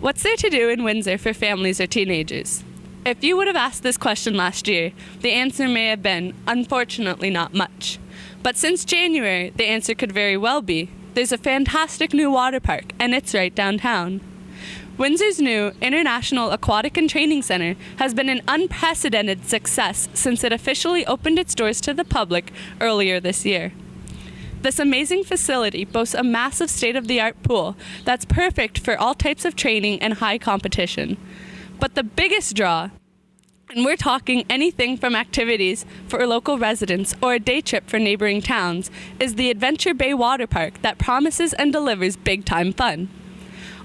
What's there to do in Windsor for families or teenagers? If you would have asked this question last year, the answer may have been, unfortunately, not much. But since January, the answer could very well be, there's a fantastic new water park, and it's right downtown. Windsor's new International Aquatic and Training Centre has been an unprecedented success since it officially opened its doors to the public earlier this year. This amazing facility boasts a massive state-of-the-art pool that's perfect for all types of training and high competition. But the biggest draw, and we're talking anything from activities for local residents or a day trip for neighboring towns, is the Adventure Bay Water Park that promises and delivers big-time fun.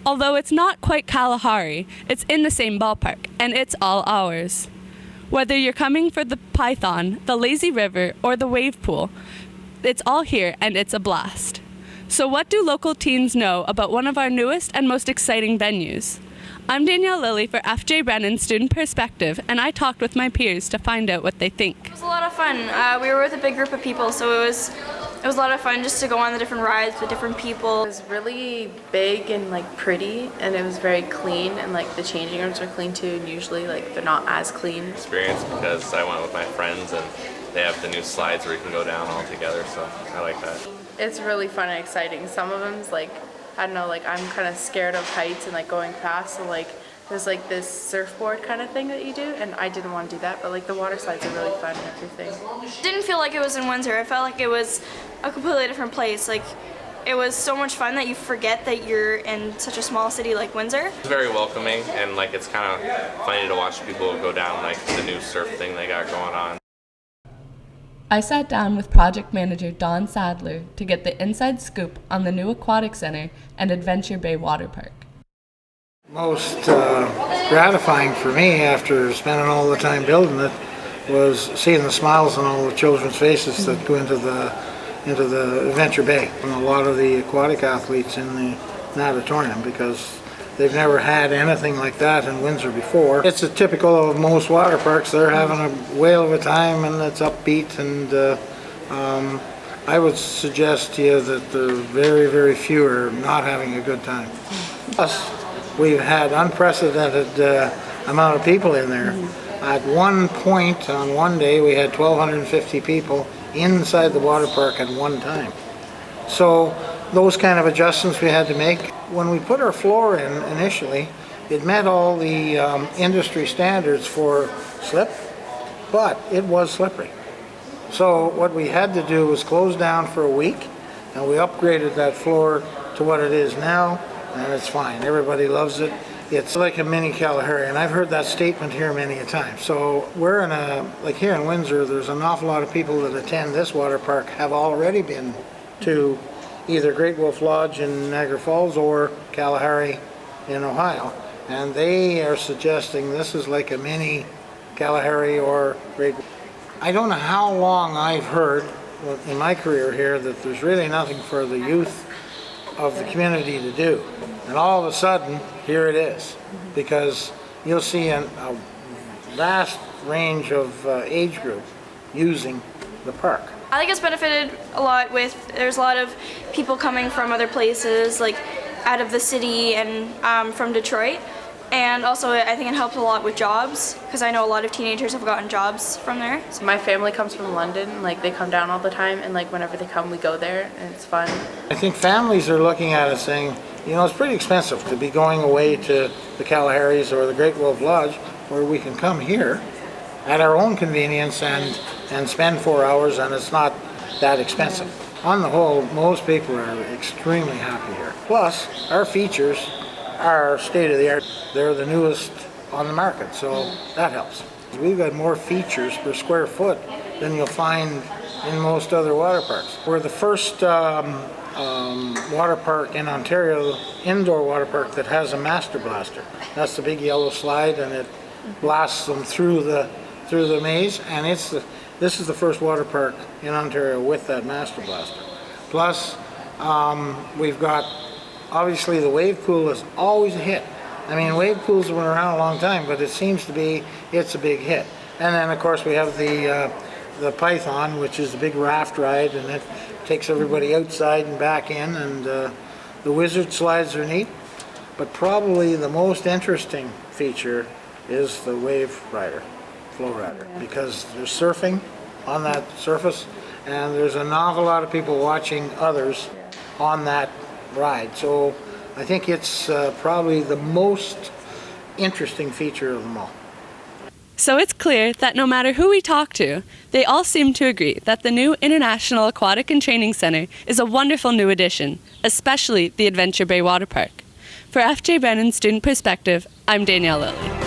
Although it's not quite Kalahari, it's in the same ballpark, and it's all ours. Whether you're coming for the Python, the lazy river, or the wave pool, it's all here and it's a blast. So what do local teens know about one of our newest and most exciting venues? I'm Danielle Lilly for FJ Brennan Student Perspective, and I talked with my peers to find out what they think. It was a lot of fun. We were with a big group of people, so it was a lot of fun just to go on the different rides with different people. It was really big and pretty, and it was very clean, and the changing rooms are clean too, and usually they're not as clean. Experience because I went with my friends and they have the new slides where you can go down all together, so I like that. It's really fun and exciting. Some of them's I don't know, I'm kind of scared of heights and going fast, so there's this surfboard kind of thing that you do, and I didn't want to do that, but the water slides are really fun and everything. Didn't feel like it was in Windsor. I felt like it was a completely different place. It was so much fun that you forget that you're in such a small city like Windsor. It's very welcoming, and it's kind of funny to watch people go down the new surf thing they got going on. I sat down with project manager Don Sadler to get the inside scoop on the new Aquatic Centre and Adventure Bay Water Park. Most gratifying for me after spending all the time building it was seeing the smiles on all the children's faces that go into the Adventure Bay, and a lot of the aquatic athletes in the natatorium, because they've never had anything like that in Windsor before. It's a typical of most water parks. They're having a whale of a time, and it's upbeat, and I would suggest to you that the very, very few are not having a good time. Plus, we've had unprecedented amount of people in there. At one point on one day, we had 1,250 people inside the water park at one time. So those kind of adjustments we had to make. When we put our floor in initially, it met all the industry standards for slip, but it was slippery. So what we had to do was close down for a week, and we upgraded that floor to what it is now, and it's fine. Everybody loves it. It's like a mini Kalahari, and I've heard that statement here many a time. So we're in here in Windsor, there's an awful lot of people that attend this water park have already been to either Great Wolf Lodge in Niagara Falls or Kalahari in Ohio, and they are suggesting this is like a mini Kalahari or Great Wolf. I don't know how long I've heard in my career here that there's really nothing for the youth of the community to do, and all of a sudden here it is, because you'll see a vast range of age group using the park. I think it's benefited a lot there's a lot of people coming from other places, out of the city and from Detroit. And also I think it helps a lot with jobs, because I know a lot of teenagers have gotten jobs from there. So my family comes from London, they come down all the time, and whenever they come we go there, and it's fun. I think families are looking at it saying, it's pretty expensive to be going away to the Kalaharis or the Great Wolf Lodge, where we can come here at our own convenience and spend 4 hours, and it's not that expensive. On the whole, most people are extremely happy here. Plus, our features are state-of-the-art. They're the newest on the market, so that helps. We've got more features per square foot than you'll find in most other water parks. We're the first water park in Ontario, indoor water park, that has a master blaster. That's the big yellow slide, and it blasts them through the maze, and this is the first water park in Ontario with that master blaster. Plus, we've got, obviously the wave pool is always a hit. Wave pools have been around a long time, but it seems to be, it's a big hit. And then of course we have the Python, which is a big raft ride, and it takes everybody outside and back in, and the wizard slides are neat. But probably the most interesting feature is the wave rider, flow rider, because there's surfing on that surface, and there's an awful lot of people watching others on that ride. So I think it's probably the most interesting feature of them all. So it's clear that no matter who we talk to, they all seem to agree that the new International Aquatic and Training Centre is a wonderful new addition, especially the Adventure Bay Water Park. For FJ Brennan Student Perspective, I'm Danielle Lilly.